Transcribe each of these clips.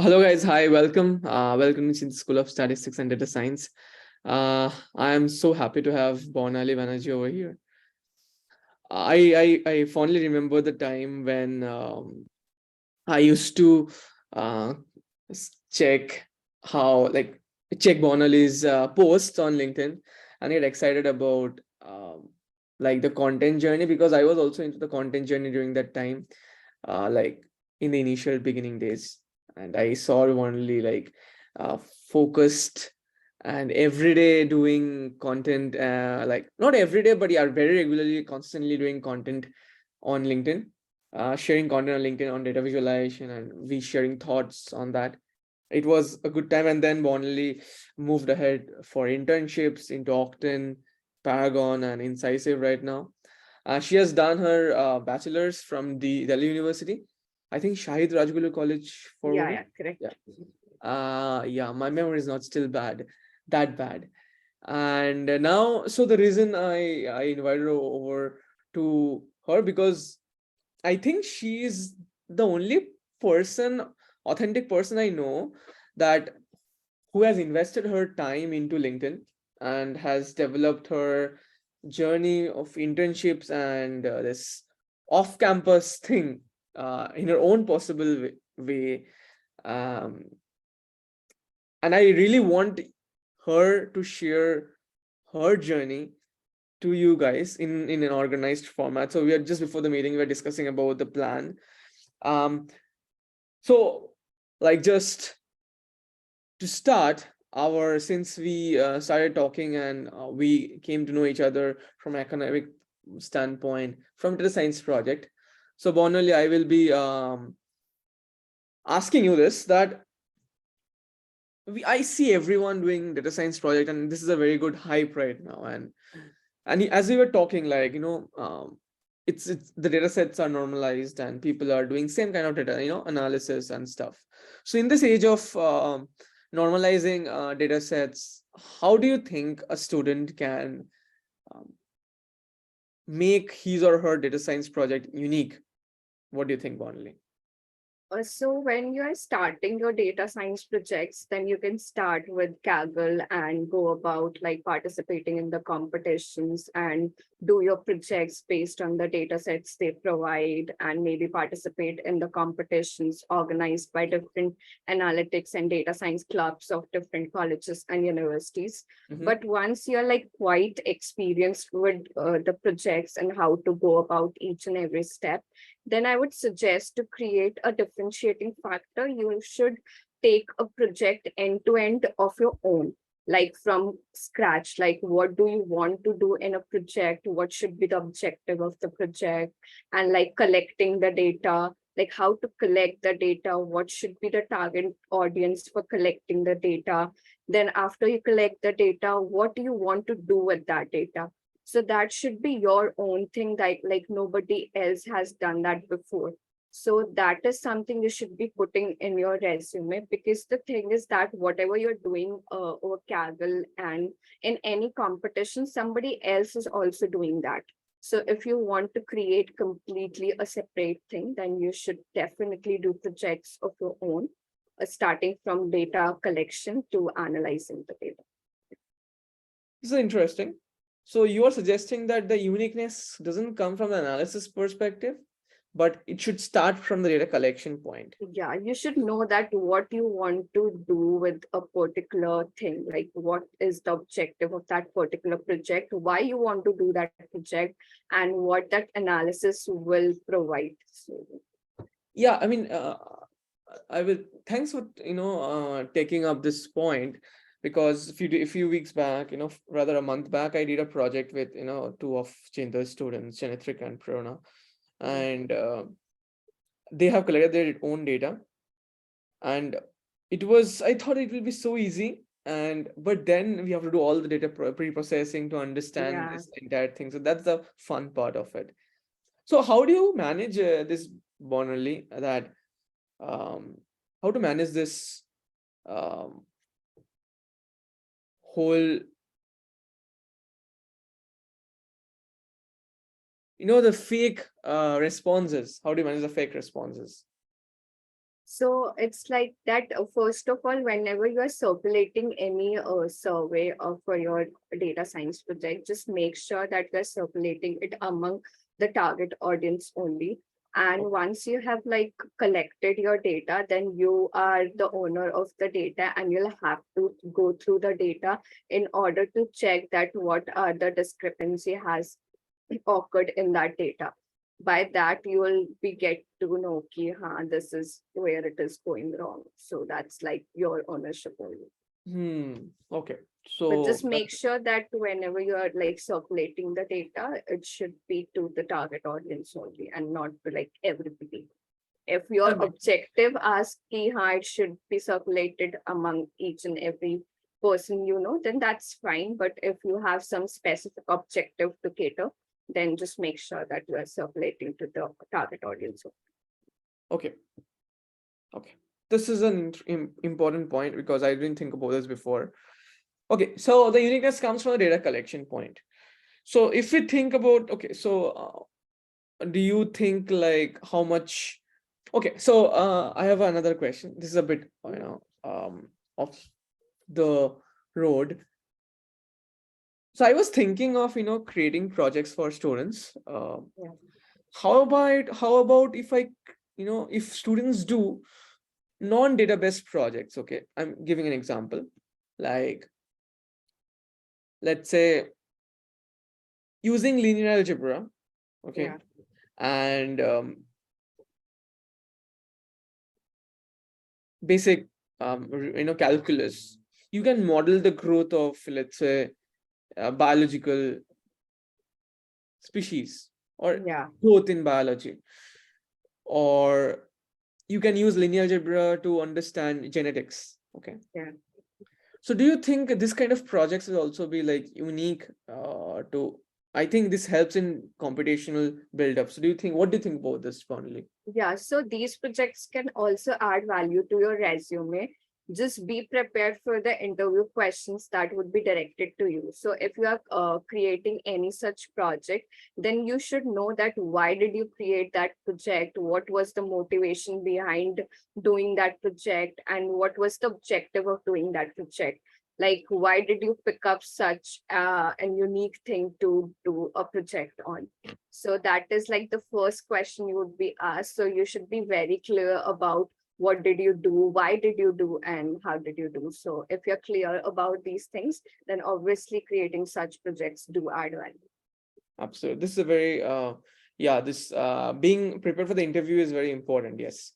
Hello guys, hi, welcome. Welcome to the School of Statistics and Data Science. I am so happy to have Barnali Banerjee over here. I fondly remember the time when I used to uh, check how check Barnali's posts on LinkedIn and get excited about the content journey, because I was also into the content journey during that time, like in the initial beginning days. And I saw only uh, focused and every day doing content, like not every day, but yeah, very regularly, constantly doing content on LinkedIn, sharing content on LinkedIn on data visualization, and we sharing thoughts on that. It was a good time. And then Bonley moved ahead for internships into Octane, Paragon, and Incisive right now. She has done her bachelor's from the Delhi University. I think Shahid Rajguru College for Yeah, women. yeah, correct. Yeah. Yeah, my memory is not still that bad. And now, so the reason I invited her over to her, because I think she is the only person, authentic person I know, that who has invested her time into LinkedIn and has developed her journey of internships and this off-campus thing in her own possible way. Um, and I really want her to share her journey to you guys in an organized format. So we are just before the meeting, we are discussing about the plan. Um, so just to start our, since we started talking and we came to know each other from academic standpoint from data science project. So Bonali, I will be asking you this, that I see everyone doing data science project, and this is a very good hype right now. And as we were talking, it's the data sets are normalized and people are doing same kind of data, analysis and stuff. So in this age of normalizing data sets, how do you think a student can um, make his or her data science project unique? What do you think, Bonley? So when you are starting your data science projects, then you can start with Kaggle and go about like participating in the competitions and do your projects based on the data sets they provide, and maybe participate in the competitions organized by different analytics and data science clubs of different colleges and universities. Mm-hmm. But once you're like quite experienced with the projects and how to go about each and every step, then I would suggest to create a differentiating factor. You should take a project end to end of your own, like from scratch. Like, what do you want to do in a project? What should be the objective of the project? And like collecting the data, like how to collect the data, what should be the target audience for collecting the data. Then, after you collect the data, what do you want to do with that data? So that should be your own thing, like nobody else has done that before. So that is something you should be putting in your resume, because the thing is that whatever you're doing over Kaggle and in any competition, somebody else is also doing that. So if you want to create completely a separate thing, then you should definitely do projects of your own, starting from data collection to analyzing the data. This is interesting. So you are suggesting that the uniqueness doesn't come from the analysis perspective, but it should start from the data collection point. Yeah, you should know that what you want to do with a particular thing, like what is the objective of that particular project, why you want to do that project, and what that analysis will provide. So, Yeah, I mean, I will. Thanks for taking up this point, because a few weeks back, rather a month back, I did a project with two of Cheenta's students, Janithrik and Prerna, and they have collected their own data, and I thought it will be so easy, and but then we have to do all the data pre-processing to understand yeah. this entire thing. So that's the fun part of it. So how do you manage this, Bonnerly, that um, how to manage this um, whole, the fake responses? How do you manage the fake responses? So it's like that. First of all, whenever you are circulating any survey for your data science project, just make sure that you're circulating it among the target audience only. And once you have like collected your data, then you are the owner of the data, and you'll have to go through the data in order to check that what are the discrepancy has occurred in that data. By that, you will be get to know ki, this is where it is going wrong. So that's like your ownership only. Okay. But So just make sure that whenever you are like circulating the data, it should be to the target audience only and not to like everybody. If your that makes objective asks ki, it should be circulated among each and every person you know, then that's fine. But if you have some specific objective to cater, then just make sure that you are circulating to the target audience. okay. Okay. This is an important point because I didn't think about this before. Okay, so the uniqueness comes from the data collection point. So if we think about, okay, so do you think like how much? Okay, so I have another question. This is a bit, off the road. So I was thinking of, creating projects for students. Yeah. How about if if students do non-database projects? Okay, I'm giving an example. Like, let's say using linear algebra, okay, Yeah. and basic calculus, you can model the growth of, let's say, biological species or Yeah. growth in biology, or you can use linear algebra to understand genetics. Okay, Yeah. so do you think this kind of projects will also be like unique to, I think this helps in computational build up. So what do you think about this, Barnali? Yeah, so these projects can also add value to your resume. Just be prepared for the interview questions that would be directed to you. So if you are creating any such project, then you should know that why did you create that project? What was the motivation behind doing that project? And what was the objective of doing that project? Like, why did you pick up such a unique thing to do a project on? So that is like the first question you would be asked. So you should be very clear about what did you do, why did you do, and how did you do. So if you're clear about these things, then obviously creating such projects do add value. Absolutely. This is a very yeah, this being prepared for the interview is very important. Yes.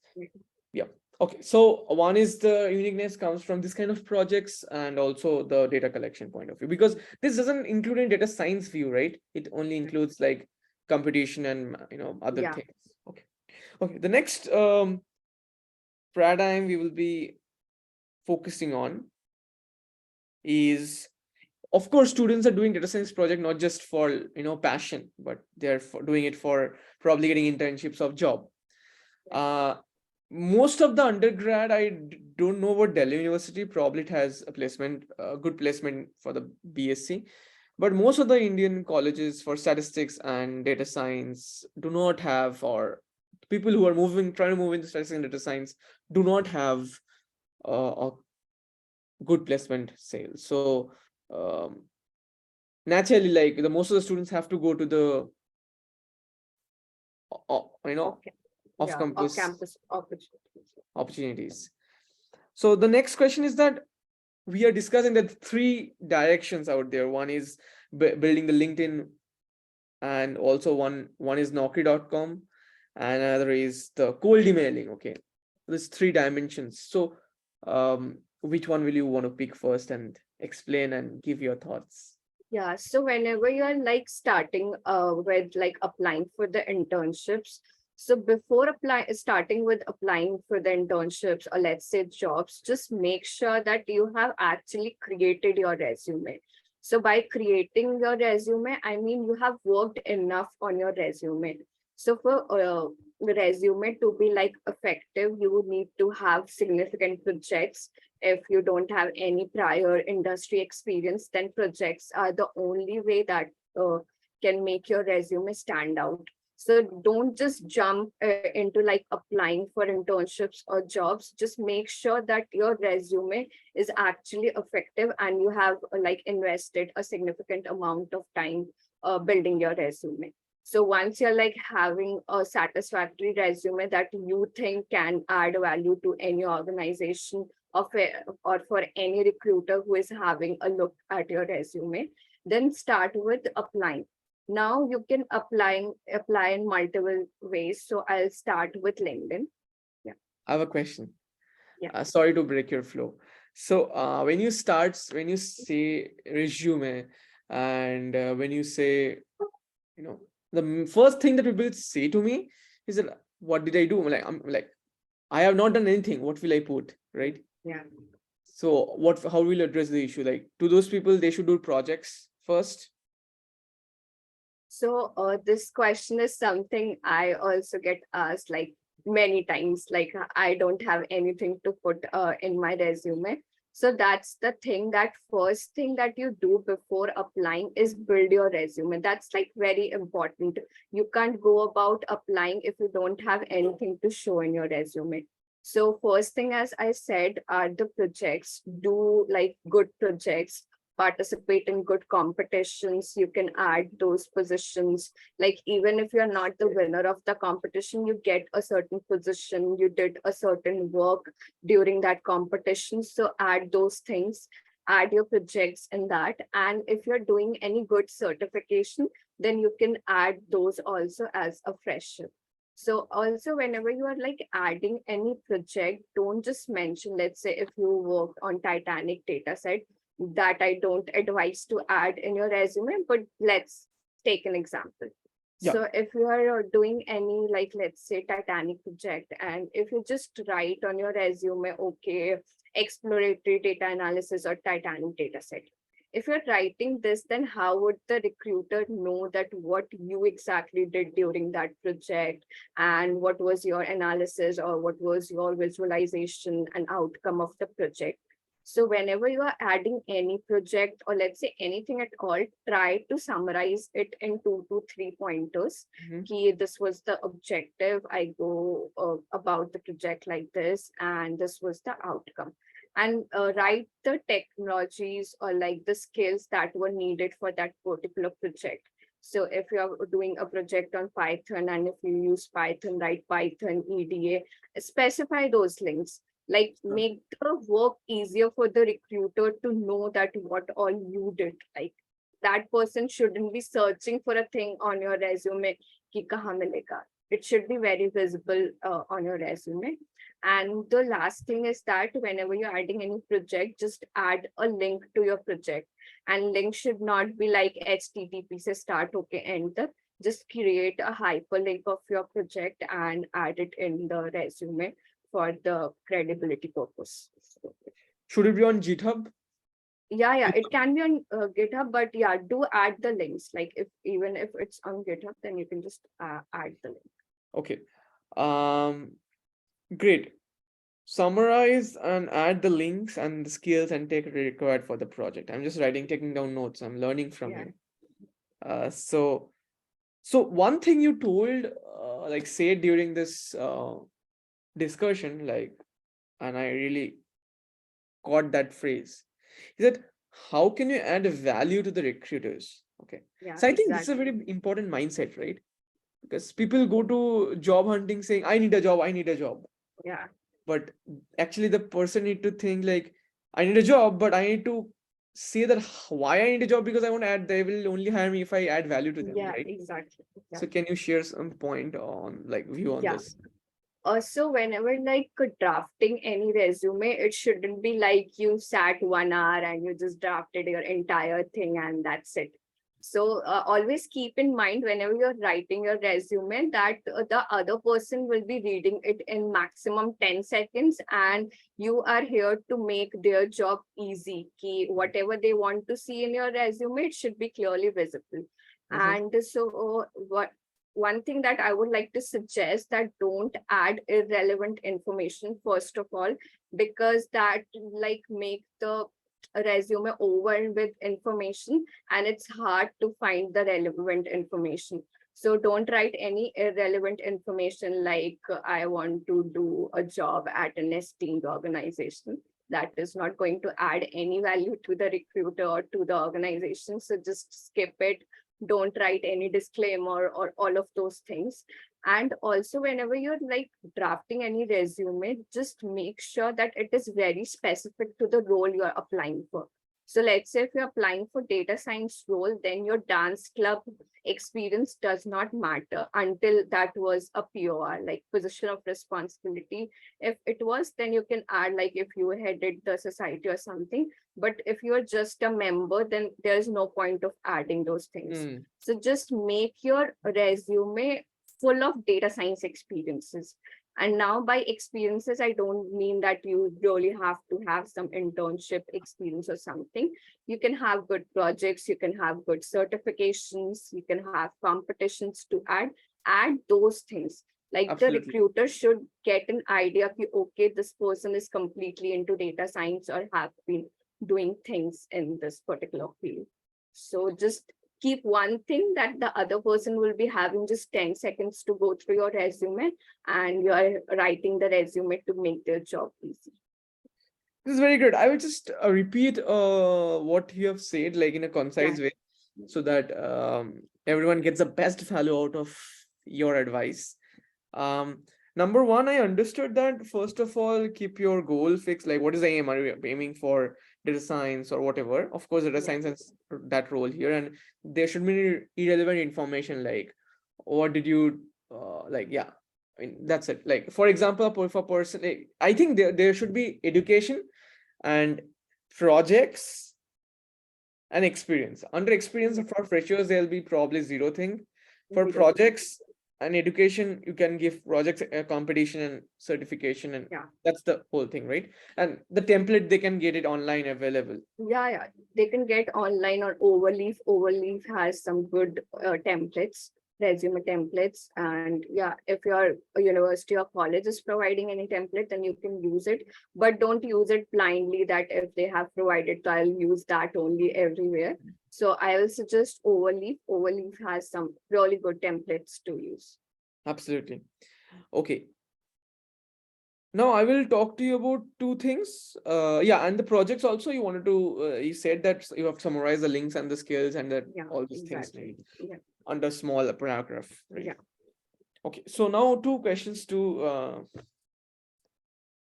Yeah. Okay. So one is the uniqueness comes from this kind of projects and also the data collection point of view, because this doesn't include in data science view, right? It only includes like computation and other Yeah. things. Okay. Okay. The next paradigm we will be focusing on is, of course, students are doing data science project not just for passion, but they're doing it for probably getting internships of job. uh Most of the undergrad, don't know about Delhi University, probably it has a placement, a good placement for the BSc, but most of the Indian colleges for statistics and data science do not have, or people who are trying to move into statistics and data science do not have a good placement sales. So um, naturally, like the most of the students have to go to the Okay. off Yeah. Off campus campus opportunities. opportunities. So the next question is that we are discussing that three directions out there. One is building the LinkedIn, and also one is Naukri.com, and another is the cold emailing. Okay, there's three dimensions. So which one will you want to pick first and explain and give your thoughts? Yeah, so whenever you're like starting with like applying for the internships, so before starting with applying for the internships or let's say jobs, just make sure that you have actually created your resume. So by creating your resume, I mean you have worked enough on your resume. So for the resume to be like effective, you would need to have significant projects. If you don't have any prior industry experience, then projects are the only way that can make your resume stand out. So don't just jump into like applying for internships or jobs. Just make sure that your resume is actually effective and you have like invested a significant amount of time building your resume. So once you're like having a satisfactory resume that you think can add value to any organization or for any recruiter who is having a look at your resume, then start with applying. Now you can apply in multiple ways. So I'll start with LinkedIn. Yeah. I have a question. Yeah. Sorry to break your flow. So when you say resume, and when you say, you know, the first thing that people say to me is that, what did I do? I'm like, I have not done anything. What will I put? Right? Yeah. So how will you address the issue? Like, to those people, they should do projects first. So this question is something I also get asked like many times. Like I don't have anything to put in my resume. So that's the thing. That first thing that you do before applying is build your resume. That's like very important. You can't go about applying if you don't have anything to show in your resume. So first thing, as I said, are the projects. Do like good projects, participate in good competitions. You can add those positions. Like even if you're not the winner of the competition, you get a certain position, you did a certain work during that competition. So add those things, add your projects in that. And if you're doing any good certification, then you can add those also as a fresher. So also whenever you are like adding any project, don't just mention, let's say if you worked on Titanic data set, that I don't advise to add in your resume, but let's take an example. Yeah. So if you are doing any, like, let's say Titanic project, and if you just write on your resume, okay, exploratory data analysis or Titanic data set. If you're writing this, then how would the recruiter know that what you exactly did during that project and what was your analysis or what was your visualization and outcome of the project? So whenever you are adding any project or let's say anything at all, try to summarize it in 2 to 3 pointers. Mhm. This was the objective. I go about the project like this, and this was the outcome. And write the technologies or like the skills that were needed for that particular project. So if you are doing a project on Python and if you use Python, write Python, EDA, specify those links, like Sure. make the work easier for the recruiter to know that what all you did. Like that person shouldn't be searching for a thing on your resume ki kahan milega. It should be very visible on your resume. And the last thing is that whenever you're adding any project, just add a link to your project. And link should not be like HTTP se start okay enter. Just create a hyperlink of your project and add it in the resume for the credibility purpose. So, Should it be on GitHub? yeah, it can be on GitHub, but yeah, do add the links. Like if even if it's on GitHub, then you can just add the link. Okay. Um, Great. Summarize and add the links and the skills and take required for the project. I'm just taking down notes. I'm learning from Yeah, you. So one thing you told, like said during this discussion, like, and I really caught that phrase, is that how can you add value to the recruiters? Okay. yeah, So I think this is a exactly. very important mindset, right? Because people go to job hunting saying, I need a job, I need a job. Yeah, But actually the person need to think like, I need a job, but I need to say that why I need a job, because I want to add, they will only hire me if I add value to them, yeah, right? exactly. So Exactly. can you share some point on, like, view on Yeah. this? Also, whenever like drafting any resume, it shouldn't be like you sat 1 hour and you just drafted your entire thing and that's it. So always keep in mind whenever you're writing your resume that the other person will be reading it in maximum 10 seconds, and you are here to make their job easy. Ki whatever they want to see in your resume, it should be clearly visible. Mhm. And so what one thing that I would like to suggest, that don't add irrelevant information first of all, because that like make the resume overwhelmed with information and it's hard to find the relevant information. So don't write any irrelevant information like I want to do a job at an esteemed organization. That is not going to add any value to the recruiter or to the organization. So just skip it. Don't write any disclaimer or all of those things. And also, whenever you're like drafting any resume, just make sure that it is very specific to the role you're applying for. So let's say if you're applying for data science role, then your dance club experience does not matter until that was a POR, like position of responsibility. If it was, then you can add like if you headed the society or something. But if you're just a member, then there's no point of adding those things. Mm, So just make your resume full of data science experiences. And now by experiences, I don't mean that you really have to have some internship experience or something. You can have good projects, you can have good certifications, you can have competitions to add those things. Like the absolutely. recruiter should get an idea of, okay, this person is completely into data science or have been doing things in this particular field. So just keep one thing that the other person will be having just 10 seconds to go through your resume, and you are writing the resume to make their job easy. This is very good. I will just repeat what you have said, like in a Yeah. concise way, so that everyone gets the best value out of your advice. Number one, I understood that first of all, keep your goal fixed. Like, what is the aim? Are you aiming for data science or whatever? Of course, data Yeah. science has that role here, and there should be irrelevant information like what did you like? Yeah, I mean that's it. Like for example, if a person, like, I think there should be education and projects and experience. Under experience for freshers, there'll be probably zero thing. For Zero. projects and education, you can give projects a competition and certification, and Yeah. that's the whole thing, right? And the template they can get it online available. Yeah. They can get online on Overleaf. Overleaf has some good templates, resume templates. And yeah, if your university or college is providing any template, then you can use it. But don't use it blindly that if they have provided, so I'll use that only everywhere. So I will suggest Overleaf. Overleaf has some really good templates to use. Absolutely. Okay. Now I will talk to you about two things. Yeah, and the projects also you wanted to. You said that you have summarized the links and the skills and that Yeah, all these things exactly. maybe Yeah. under small paragraph, right? Yeah. Okay. So now two questions to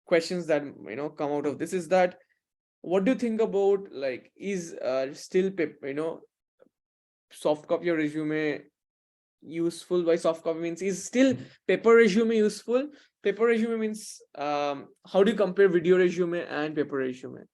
questions that come out of this is that what do you think about like is still soft copy your resume useful? By soft copy means is still paper resume useful? Paper resume means how do you compare video resume and paper resume,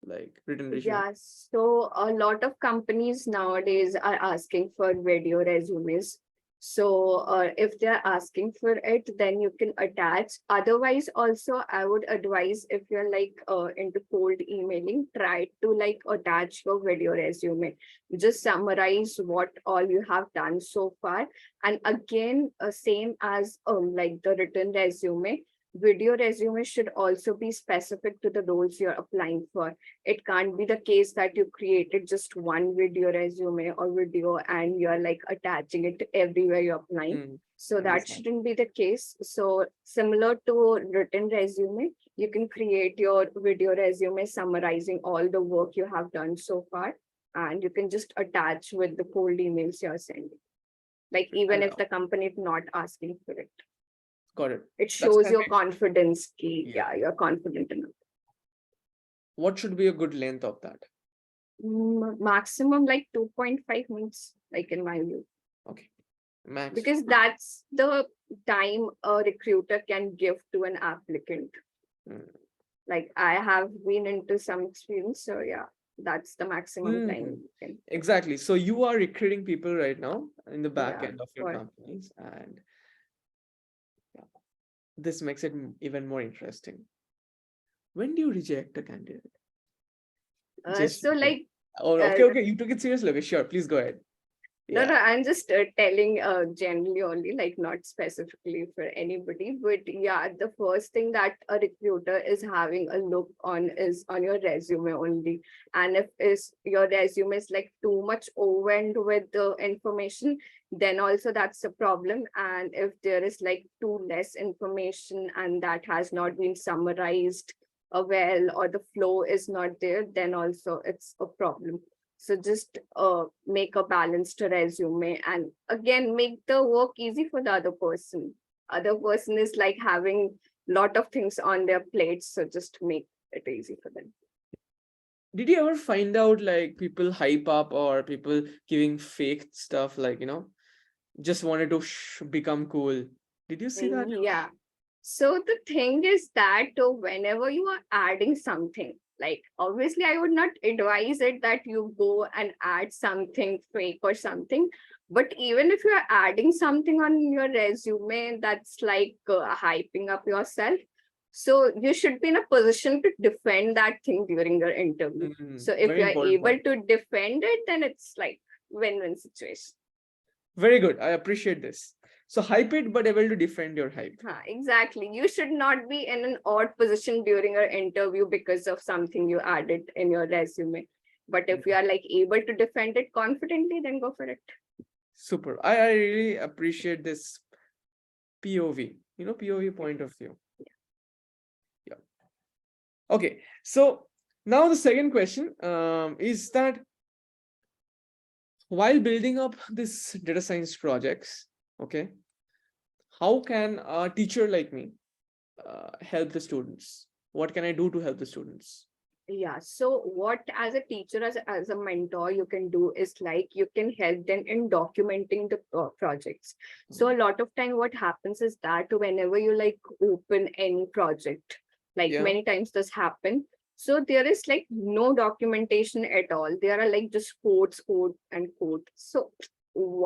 like written resume? Yeah, so a lot of companies nowadays are asking for video resumes. So if they're asking for it, then you can attach. Otherwise, also I would advise if you're like into cold emailing, try to like attach your video resume. Just summarize what all you have done so far. And again, same as like the written resume, video resume should also be specific to the roles you're applying for. It can't be the case that you created just one video resume or video and you're like attaching it to everywhere you're applying. Hmm, So that understand. shouldn't be the case. So similar to written resume, you can create your video resume summarizing all the work you have done so far, and you can just attach with the cold emails you're sending. Like even And if the company is not asking for it, got it. it That's shows your convenient. confidence key. Yeah. Yeah, you're confident enough. What should be a good length of that? Maximum like 2.5 minutes, like in my view, Okay, max. because that's the time a recruiter can give to an applicant. Hmm. Like I have been into some experience, so yeah, that's the maximum time Hmm. you can give. Exactly. So you are recruiting people right now in the back Yeah, end of your for companies, and yeah, this makes it even more interesting. When do you reject a candidate? Just so like oh, uh, okay, okay. You took it seriously. Okay, sure. Please go ahead. No, Yeah. no, I'm just telling generally only, like not specifically for anybody. But yeah, the first thing that a recruiter is having a look on is on your resume only. And if is your resume is like too much overwhelmed with the information, then also that's a problem. And if there is like too less information and that has not been summarized well, or the flow is not there, then also it's a problem. So just make a balanced resume, and again make the work easy for the other person. Other person is like having lot of things on their plates, so just make it easy for them. Did you ever find out like people hype up or people giving fake stuff, like, just wanted to become cool? Did you see that? Yeah. So the thing is that whenever you are adding something, like obviously I would not advise it that you go and add something fake or something. But even if you are adding something on your resume that's like hyping up yourself, so you should be in a position to defend that thing during your interview. So if Very you are important able point. to defend it, then it's like win-win situation. Very good. I appreciate this. So hype it, but able to defend your hype. Exactly. You should not be in an odd position during your interview because of something you added in your resume. But if you Mhm. are like able to defend it confidently, then go for it. Super. I really appreciate this POV, POV Yeah. point of view. Yeah. Okay. So now the second question is that while building up this data science projects, okay, how can a teacher like me help the students? What can I do to help the students? Yeah. So what as a teacher, as a mentor, you can do is like you can help them in documenting the projects. So a lot of time what happens is that whenever you like open any project, like Yeah. many times this happen. So there is like no documentation at all. There are like just quotes, code and code. So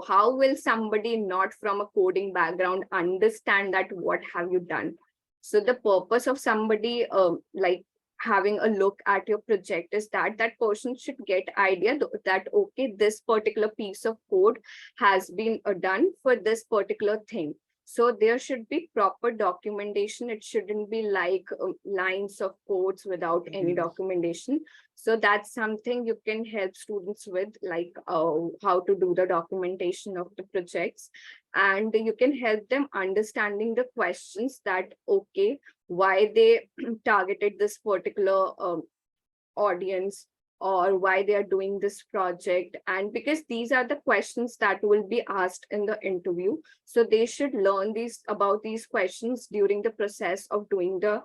how will somebody not from a coding background understand that what have you done? So the purpose of somebody like having a look at your project is that that person should get idea that okay, this particular piece of code has been done for this particular thing. So there should be proper documentation. It shouldn't be like lines of codes without any Mhm. documentation. So that's something you can help students with, like how to do the documentation of the projects. And you can help them understanding the questions that okay, why they targeted this particular audience, or why they are doing this project. And because these are the questions that will be asked in the interview, so they should learn these about these questions during the process of doing the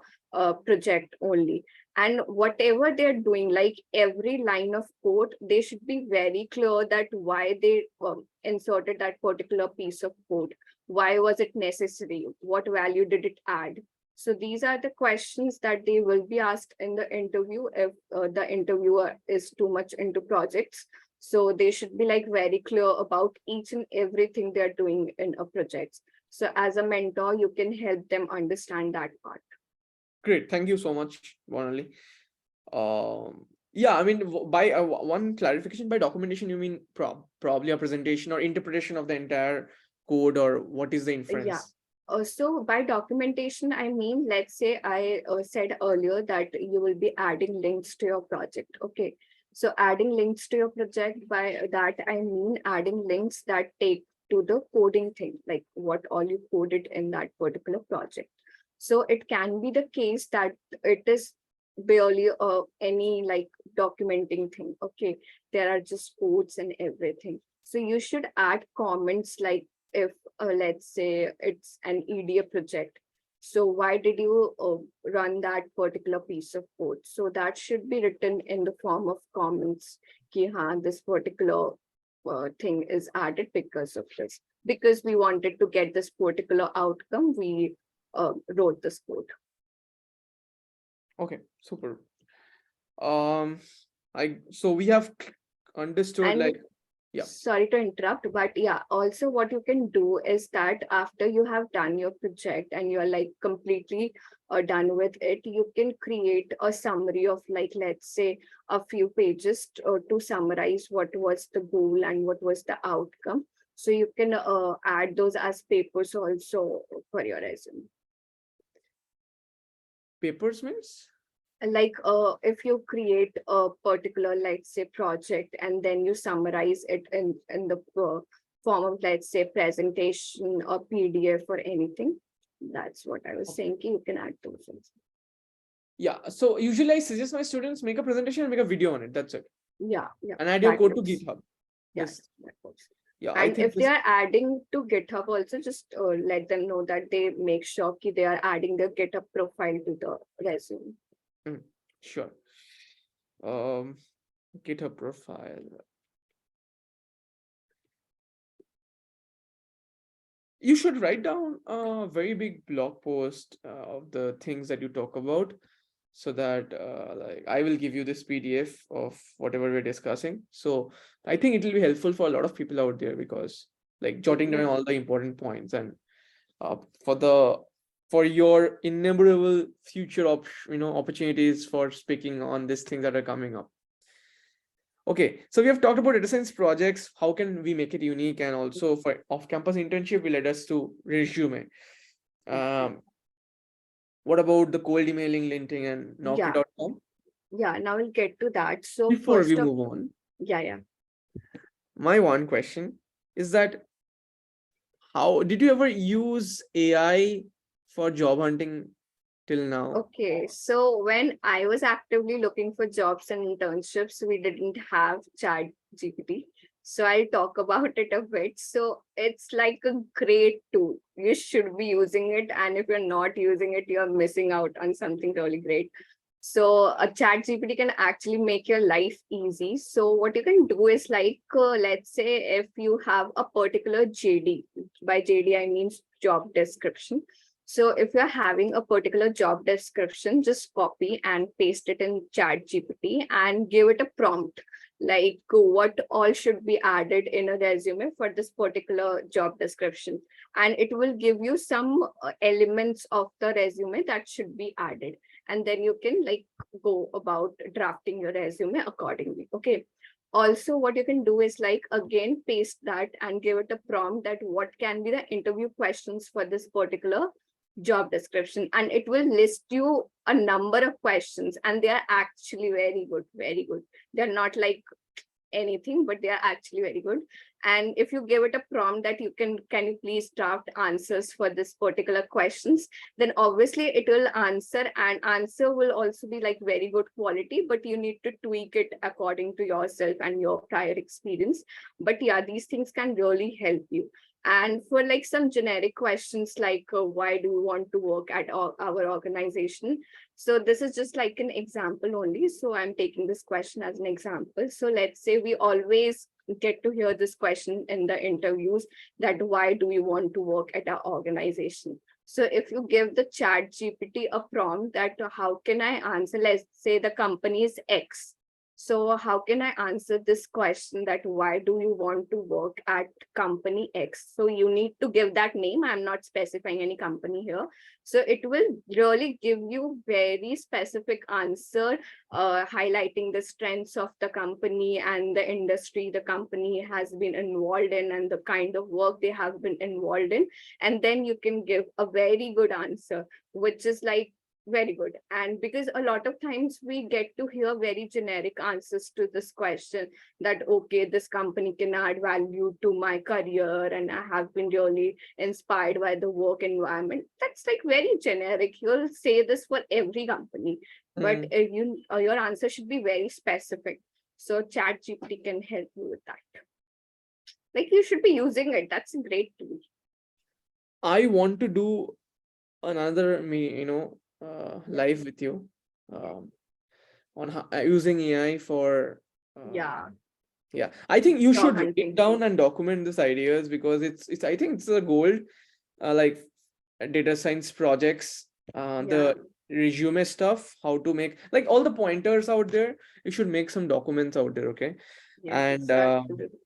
project only. And whatever they're doing, like every line of code, they should be very clear that why they inserted that particular piece of code. Why was it necessary? What value did it add? So these are the questions that they will be asked in the interview if the interviewer is too much into projects. So they should be like very clear about each and everything they're doing in a project. So as a mentor, you can help them understand that part. Great. Thank you so much, Barnali. Yeah, I mean, by one clarification, by documentation, you mean probably a presentation or interpretation of the entire code, or what is the Yeah. inference? So by documentation, I mean, let's say I said earlier that you will be adding links to your project. Okay. So adding links to your project, by that I mean adding links that take to the coding thing, like what all you coded in that particular project. So it can be the case that it is barely any like documenting thing. Okay. There are just codes and everything. So you should add comments like if let's say it's an EDA project. So why did you run that particular piece of code? So that should be written in the form of comments. Ki, haan, this particular thing is added because of this. Because we wanted to get this particular outcome, we wrote this code. Okay, super. Um, I so we have understood And like. Yeah. Sorry to interrupt, but yeah, also what you can do is that after you have done your project and you're like completely done with it, you can create a summary of like, let's say, a few pages to summarize what was the goal and what was the outcome. So you can add those as papers also for your resume. Papers means? Like if you create a particular, let's say, project, and then you summarize it in the form of, let's say, presentation or PDF or anything. That's what I was Okay. saying, you can add those things. Yeah. So usually I suggest my students make a presentation and make a video on it. That's it. Yeah, yeah, And add your that code to works. GitHub. Yeah, This, that works. yeah, I And think if they this, are adding to GitHub also, just let them know that they make sure they are adding their GitHub profile to the resume. mm, sure. Um, GitHub profile. You should write down a very big blog post of the things that you talk about, so that like I will give you this PDF of whatever we're discussing. So I think it will be helpful for a lot of people out there, because like jotting down Okay. all the important points, and uh, for the for your innumerable future opportunities for speaking on these things that are coming up. Okay, so we have talked about data science projects. How can we make it unique? And also for off-campus internship, we led us to resume. Okay. Um, what about the cold emailing, LinkedIn, and Yeah, Naukri.com? yeah. Now we'll get to that. So Before we first of, move on, yeah, yeah. my one question is that how did you ever use AI for job hunting till now? Okay, so when I was actively looking for jobs and internships, we didn't have Chat GPT. So I'll talk about it a bit. So it's like a great tool. You should be using it. And if you're not using it, you're missing out on something really great. So a Chat GPT can actually make your life easy. So what you can do is like, let's say if you have a particular JD, by JD I mean job description. So if you're having a particular job description, just copy and paste it in Chat GPT and give it a prompt like what all should be added in a resume for this particular job description. And it will give you some elements of the resume that should be added. And then you can like go about drafting your resume accordingly. Okay. Also, what you can do is like again paste that and give it a prompt that what can be the interview questions for this particular job description, and it will list you a number of questions, and they are actually very good. They're not like anything, but they are actually very good. And if you give it a prompt that can you please draft answers for this particular questions, then obviously it will answer, and answer will also be like very good quality, but you need to tweak it according to yourself and your prior experience. But yeah, these things can really help you. And for like some generic questions like why do you want to work at our organization, so this is just like an example only. So I'm taking this question as an example. So let's say we always get to hear this question in the interviews that why do you want to work at our organization? So if you give the Chat GPT a prompt that how can I answer, let's say the company is X. So how can I answer this question that why do you want to work at company X? So you need to give that name. I'm not specifying any company here. So it will really give you very specific answer, highlighting the strengths of the company and the industry the company has been involved in and the kind of work they have been involved in. And then you can give a very good answer, which is like very good. And because a lot of times we get to hear very generic answers to this question that, okay, this company can add value to my career and I have been really inspired by the work environment. That's like very generic. You'll say this for every company, but Hmm. your answer should be very specific. So Chat GPT can help you with that. Like you should be using it. That's a great tool. I want to do another live with you, um, on how, using AI for Yeah, yeah. I think you job should write hunting. down and document these ideas, because it's I think it's a gold, like data science projects, Yeah, the resume stuff, how to make like all the pointers out there. You should make some documents out there, okay? yes, And absolutely.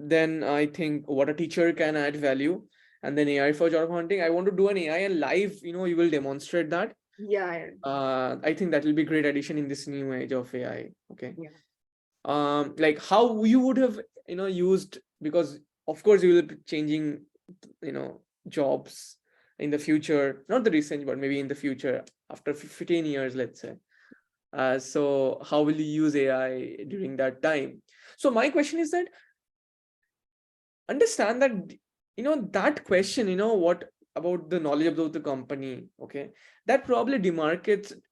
then I think what a teacher can add value, and then AI for job hunting. I want to do an AI and live, you will demonstrate that. Yeah, I think that will be great addition in this new age of AI. Okay. yeah. Like how you would have, used, because of course you will be changing, jobs in the future, not the recent, but maybe in the future after 15 years, let's say. So how will you use AI during that time? So my question is that, understand that, that question, what about the knowledge of the company, okay, that probably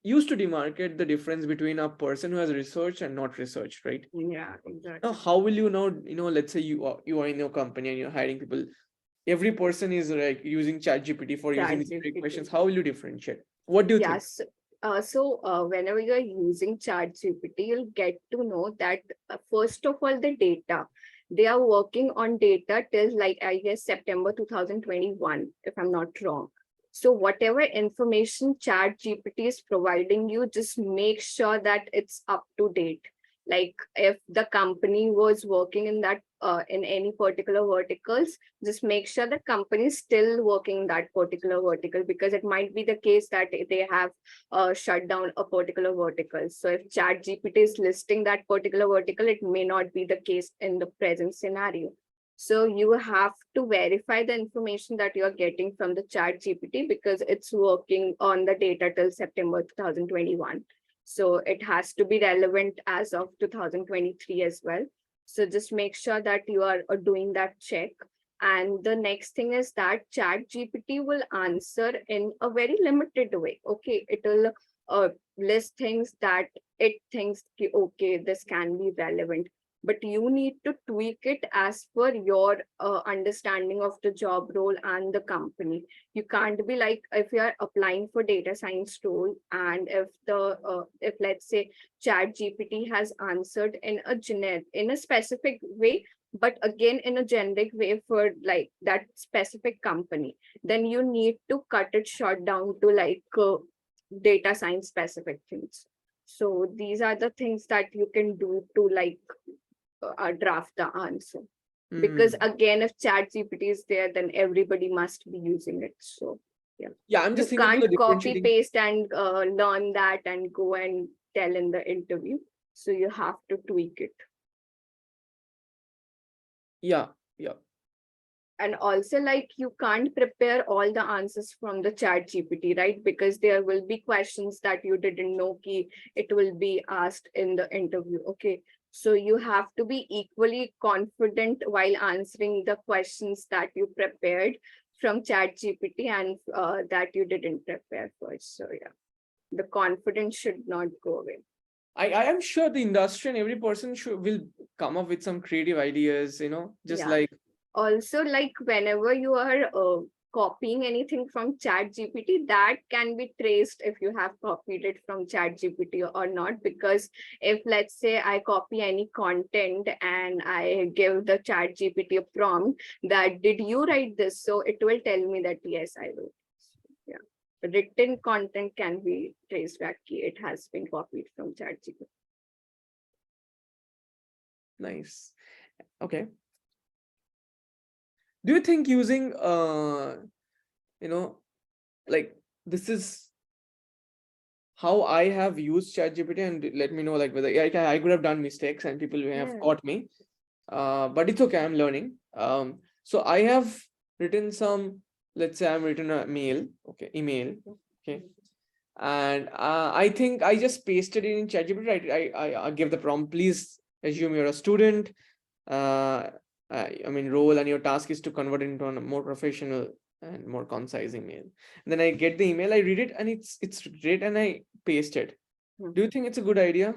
used to demarcate the difference between a person who has researched and not researched, right? Yeah, Now exactly. how will you know, let's say you are in your company and you're hiring people, every person is like using chat gpt for using Chat generic questions, GPT. how will you differentiate? What do you think? Yes. Whenever you're using Chat GPT, you'll get to know that first of all, the data they are working on data till like I guess September 2021, if I'm not wrong. So whatever information Chat GPT is providing you, just make sure that it's up to date. Like if the company was working in that in any particular verticals, just make sure the company is still working that particular vertical, because it might be the case that they have shut down a particular vertical. So if Chat GPT is listing that particular vertical, it may not be the case in the present scenario. So you have to verify the information that you're getting from the Chat GPT, because it's working on the data till September 2021. So it has to be relevant as of 2023 as well. So just make sure that you are doing that check. And the next thing is that Chat GPT will answer in a very limited way. Okay, it will list things that it thinks, okay, this can be relevant, but you need to tweak it as per your understanding of the job role and the company. You can't be like, if you are applying for data science role, and if let's say Chat GPT has answered in a in a specific way, but again in a generic way for like that specific company, then you need to cut it short down to like data science specific things. So these are the things that you can do to like draft the answer. Because Hmm. again, if Chat GPT is there, then everybody must be using it. So yeah, Yeah, I'm just you thinking about can't the copy differentiating. paste and learn that and go and tell in the interview. So you have to tweak it. Yeah, yeah. And also, like, you can't prepare all the answers from the Chat GPT, right? Because there will be questions that you didn't know ki it will be asked in the interview. Okay, so you have to be equally confident while answering the questions that you prepared from Chat GPT and that you didn't prepare first. So yeah, the confidence should not go away. I am sure the industry and every person will come up with some creative ideas, just Yeah. like. Also, like whenever you are copying anything from Chat GPT, that can be traced if you have copied it from Chat GPT or not. Because if let's say I copy any content and I give the Chat GPT a prompt that did you write this, so it will tell me that yes, I will. Yeah, written content can be traced back. It has been copied from Chat GPT. Nice. Okay. Do you think using you know like, this is how I have used ChatGPT, and let me know like whether I could have done mistakes and people may have Yeah. caught me. But it's okay, I'm learning. So I have written some, let's say I'm written a mail, okay, email, okay, and I think I just pasted it in ChatGPT. I give the prompt, please assume you're a student. Uh, I mean, role and your task is to convert it into a more professional and more concise email. And then I get the email, I read it, and it's great, and I paste it. Do you Mhm. think it's a good idea?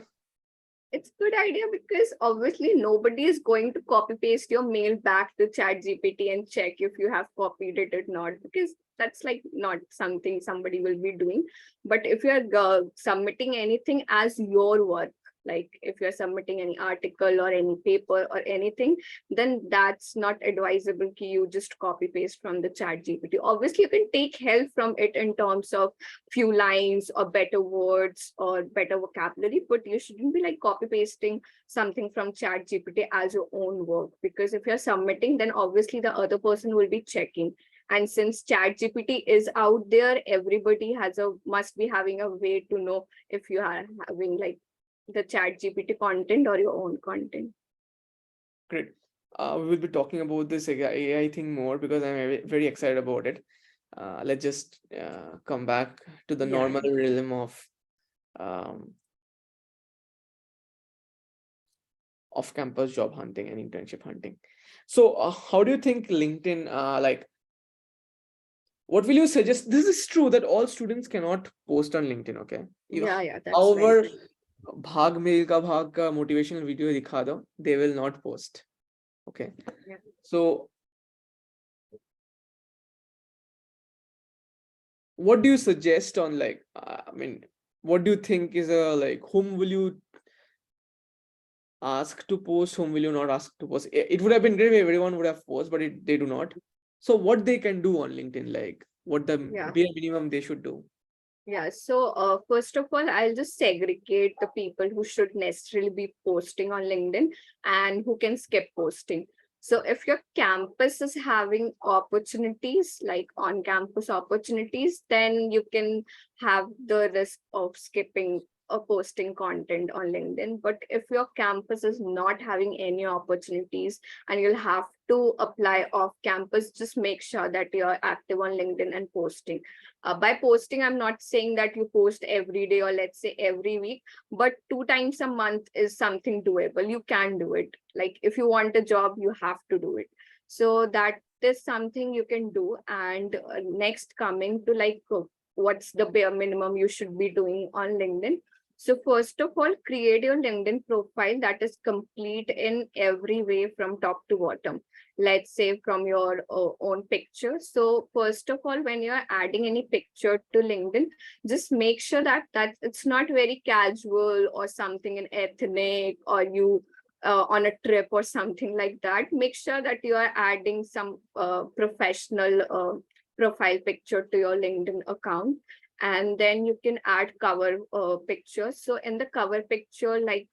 It's good idea because obviously nobody is going to copy paste your mail back to Chat GPT and check if you have copied it or not, because that's like not something somebody will be doing. But if you're submitting anything as your work, Like if you're submitting any article or any paper or anything, then that's not advisable ki you just copy paste from the chat GPT. Obviously, you can take help from it in terms of few lines or better words or better vocabulary, but you shouldn't be like copy pasting something from chat GPT as your own work, because if you're submitting, then obviously the other person will be checking. And since chat GPT is out there, everybody must be having a way to know if you are having like the chat GPT content or your own content. Great. We will be talking about this AI thing more because I'm very excited about it. Let's just come back to the Yeah. normal rhythm of um, off-campus job hunting and internship hunting. So, how do you think LinkedIn, like, what will you suggest? This is true that all students cannot post on LinkedIn, okay? Yeah, that's right. However, भाग mail का भाग का motivational video दिखा दो, they will not post. Okay. Yeah. So, what do you suggest on like, I mean, what do you think is a like, whom will you ask to post, whom will you not ask to post? It would have been great if everyone would have post, but they do not. So, what they can do on LinkedIn, like, what the Yeah. bare minimum they should do? Yeah, so first of all, I'll just segregate the people who should necessarily be posting on LinkedIn and who can skip posting. So if your campus is having opportunities, like on-campus opportunities, then you can have the risk of skipping or posting content on LinkedIn. But if your campus is not having any opportunities and you'll have to apply off campus, just make sure that you're active on LinkedIn and posting. By posting, I'm not saying that you post every day or let's say every week, but 2 times a month is something doable. You can do it. Like if you want a job, you have to do it. So that is something you can do. And next, coming to like what's the bare minimum you should be doing on LinkedIn. So first of all, create your LinkedIn profile that is complete in every way from top to bottom. Let's say from your own picture. So first of all, when you're adding any picture to LinkedIn, just make sure that it's not very casual or something in ethnic or you on a trip or something like that. Make sure that you are adding some professional profile picture to your LinkedIn account. And then you can add cover pictures. So in the cover picture, like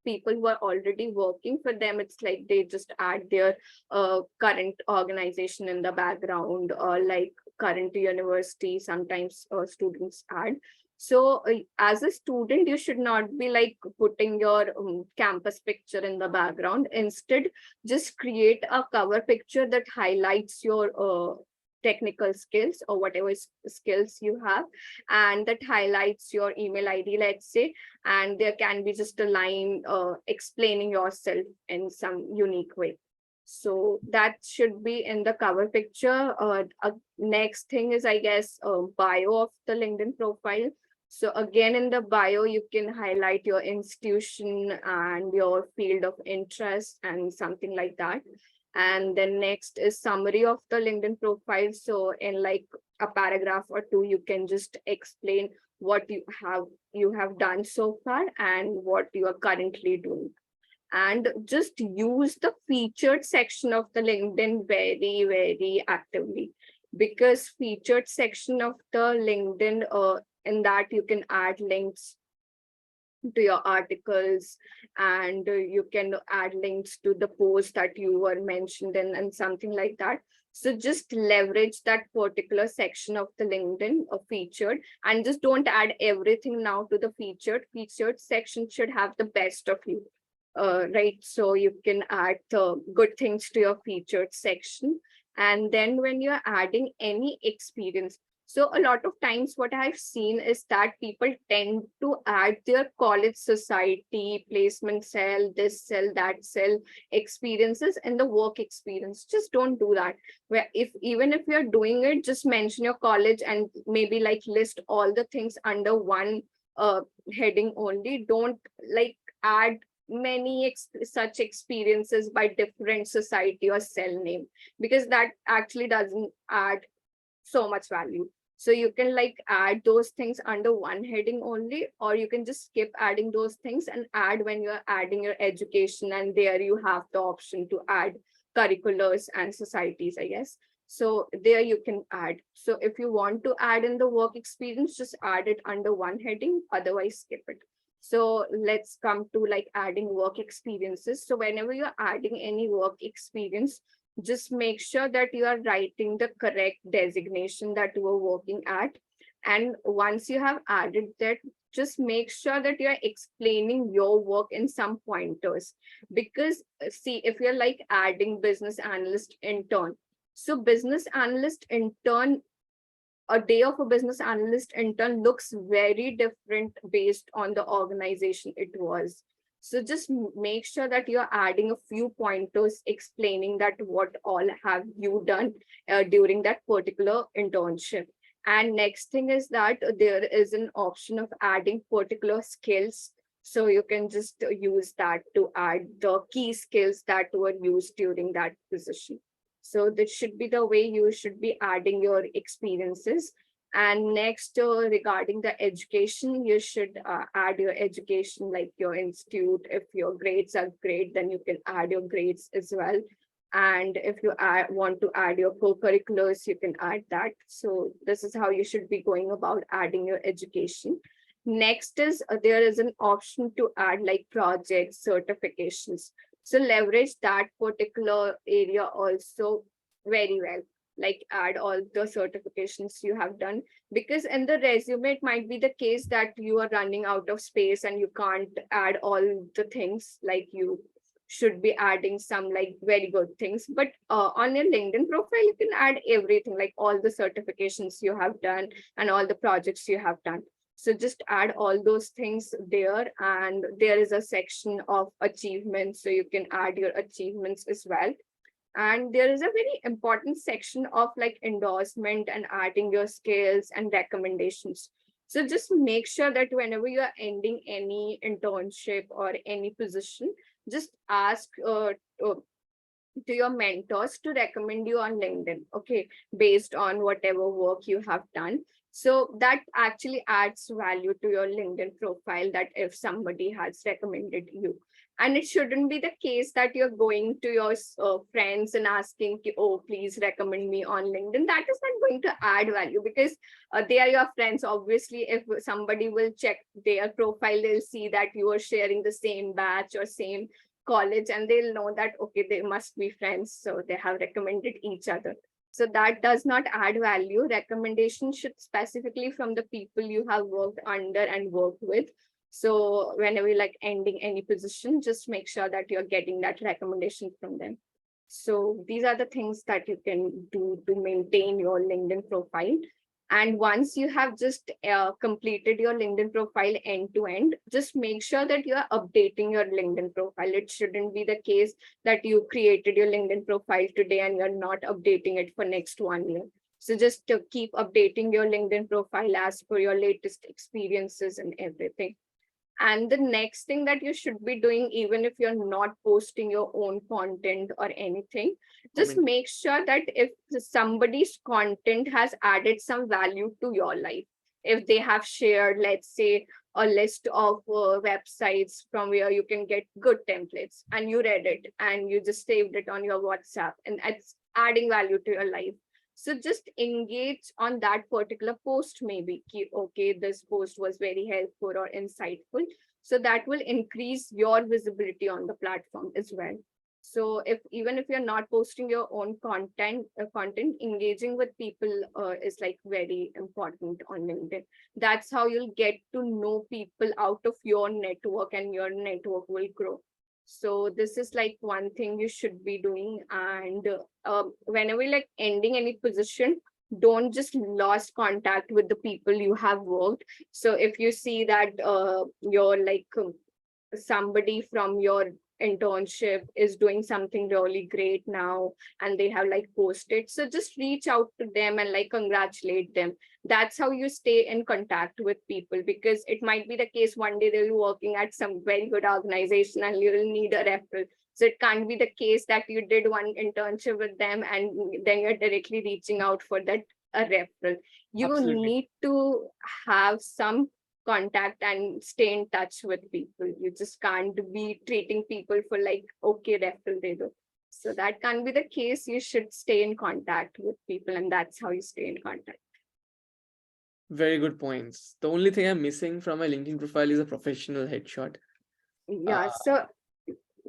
people who are already working, for them it's like they just add their current organization in the background, or like current university sometimes students add. So as a student, you should not be like putting your campus picture in the background. Instead, just create a cover picture that highlights your technical skills or whatever skills you have, and that highlights your email ID, let's say, and there can be just a line explaining yourself in some unique way. So that should be in the cover picture. Next thing is, I guess, bio of the LinkedIn profile. So again, in the bio, you can highlight your institution and your field of interest and something like that. And then next is summary of the LinkedIn profile. So in like a paragraph or two, you can just explain what you have done so far and what you are currently doing. And just use the featured section of the LinkedIn very, very actively, because featured section of the LinkedIn, in that you can add links to your articles, and you can add links to the post that you were mentioned in and something like that. So just leverage that particular section of the LinkedIn featured, and just don't add everything now to the featured section should have the best of you, right? So you can add good things to your featured section. And then when you're adding any experience, so a lot of times what I've seen is that people tend to add their college society, placement cell, this cell, that cell experiences and the work experience. Just don't do that. Where if even if you're doing it, just mention your college and maybe like list all the things under one heading only. Don't like add many such experiences by different society or cell name, because that actually doesn't add so much value. So you can like add those things under one heading only, or you can just skip adding those things and add when you're adding your education, and there you have the option to add curriculars and societies, I guess. So there you can add. So if you want to add in the work experience, just add it under one heading, otherwise skip it. So let's come to like adding work experiences. So whenever you're adding any work experience, just make sure that you are writing the correct designation that you are working at. And once you have added that, just make sure that you are explaining your work in some pointers. Because see, if you're like adding business analyst intern, so business analyst intern, a day of a business analyst intern looks very different based on the organization it was. So just make sure that you're adding a few pointers explaining that what all have you done during that particular internship. And next thing is that there is an option of adding particular skills. So you can just use that to add the key skills that were used during that position. So this should be the way you should be adding your experiences. And next, regarding the education, you should add your education, like your institute. If your grades are great, then you can add your grades as well. And if you want to add your co-curriculars, you can add that. So this is how you should be going about adding your education. Next is there is an option to add like projects, certifications. So leverage that particular area also very well, like add all the certifications you have done. Because in the resume, it might be the case that you are running out of space and you can't add all the things, like you should be adding some like very good things. But on your LinkedIn profile, you can add everything, like all the certifications you have done and all the projects you have done. So just add all those things there. And there is a section of achievements, so you can add your achievements as well. And there is a very important section of like endorsement and adding your skills and recommendations. So just make sure that whenever you are ending any internship or any position, just ask uh, to your mentors to recommend you on LinkedIn, okay, based on whatever work you have done. So that actually adds value to your LinkedIn profile, that if somebody has recommended you. And it shouldn't be the case that you're going to your friends and asking, oh, please recommend me on LinkedIn. That is not going to add value, because they are your friends. Obviously, if somebody will check their profile, they'll see that you are sharing the same batch or same college, and they'll know that okay, they must be friends, so they have recommended each other. So that does not add value. Recommendation should specifically from the people you have worked under and worked with. So whenever you're like ending any position, just make sure that you're getting that recommendation from them. So these are the things that you can do to maintain your LinkedIn profile. And once you have just completed your LinkedIn profile end to end, just make sure that you are updating your LinkedIn profile. It shouldn't be the case that you created your LinkedIn profile today and you're not updating it for next 1 year. So just to keep updating your LinkedIn profile as per your latest experiences and everything. And the next thing that you should be doing, even if you're not posting your own content or anything, just Comment. make sure that if somebody's content has added some value to your life, if they have shared, let's say, a list of websites from where you can get good templates, and you read it and you just saved it on your WhatsApp, and it's adding value to your life. So just engage on that particular post, maybe. Okay, this post was very helpful or insightful. So that will increase your visibility on the platform as well. So if even if you're not posting your own content, engaging with people is like very important on LinkedIn. That's how you'll get to know people out of your network, and your network will grow. So this is like one thing you should be doing. And whenever like ending any position, don't just lost contact with the people you have worked. So if you see that you're like somebody from your internship is doing something really great now, and they have like posted, so just reach out to them and like congratulate them. That's how you stay in contact with people, because it might be the case one day they'll be working at some very good organization and you will need a referral. So it can't be the case that you did one internship with them and then you're directly reaching out for that a referral. You Absolutely. need to have some contact and stay in touch with people. You just can't be treating people for like, okay, referral they do. So that can't be the case. You should stay in contact with people, and that's how you stay in contact. Very good points. The only thing I'm missing from my LinkedIn profile is a professional headshot. Yeah. Uh, So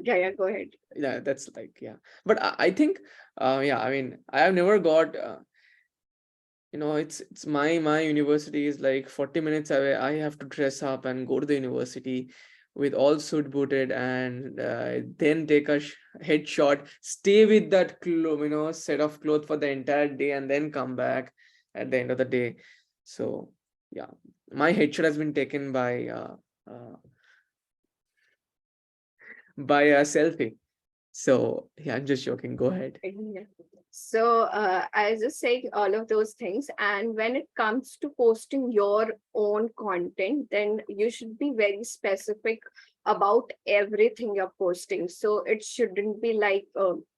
yeah, go ahead. yeah, that's like, yeah. But I think, yeah, I mean, I have never got, it's my university is like 40 minutes away. I have to dress up and go to the university with all suit booted, and then take a headshot, stay with that set of clothes for the entire day, and then come back at the end of the day. So yeah, my headshot has been taken uh, by a selfie. So yeah, I'm just joking. Go ahead. Yeah. So I was just saying all of those things. And when it comes to posting your own content, then you should be very specific about everything you're posting. So it shouldn't be like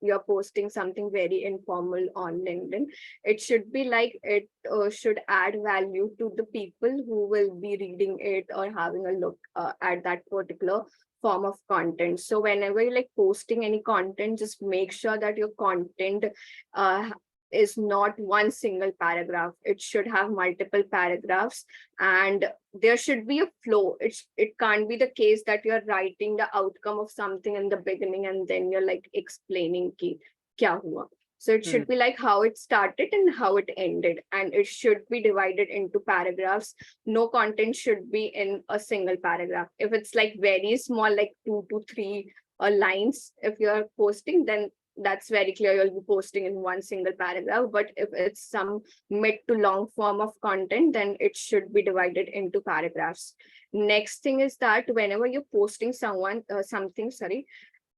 you're posting something very informal on LinkedIn. It should be like it should add value to the people who will be reading it or having a look at that particular form of content. So whenever you're like posting any content, just make sure that your content uh, is not one single paragraph. It should have multiple paragraphs, and there should be a flow. It can't be the case that you're writing the outcome of something in the beginning and then you're like explaining ki kya hua. So it Hmm. should be like how it started and how it ended, and it should be divided into paragraphs. No content should be in a single paragraph. If it's like very small, like 2 to 3 lines, if you're posting, then that's very clear you'll be posting in one single paragraph. But if it's some mid to long form of content, then it should be divided into paragraphs. Next thing is that whenever you're posting something, sorry,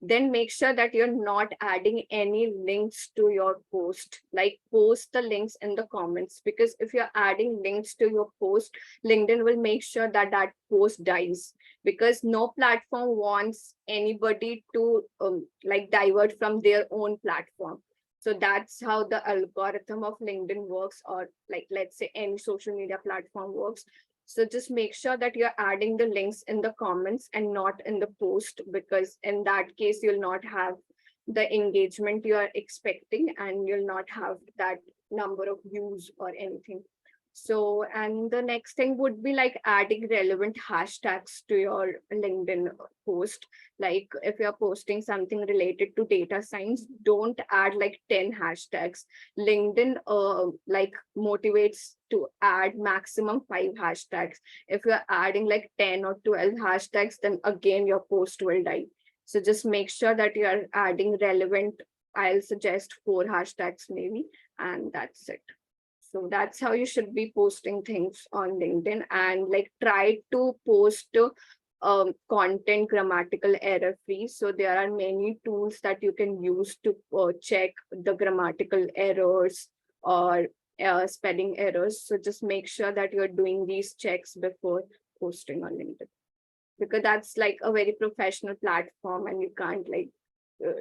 then make sure that you're not adding any links to your post. Like post the links in the comments, because if you're adding links to your post, LinkedIn will make sure that that post dies, because no platform wants anybody to like divert from their own platform. So that's how the algorithm of LinkedIn works, or like let's say any social media platform works. So just make sure that you're adding the links in the comments and not in the post, because in that case, you'll not have the engagement you are expecting, and you'll not have that number of views or anything. So, and the next thing would be like adding relevant hashtags to your LinkedIn post. Like if you're posting something related to data science, don't add like 10 hashtags. LinkedIn like motivates to add maximum 5 hashtags. If you're adding like 10 or 12 hashtags, then again your post will die. So just make sure that you are adding relevant. I'll suggest 4 hashtags maybe, and that's it. So that's how you should be posting things on LinkedIn, and like try to post content grammatical error free. So there are many tools that you can use to check the grammatical errors or spelling errors. So just make sure that you're doing these checks before posting on LinkedIn, because that's like a very professional platform and you can't like uh,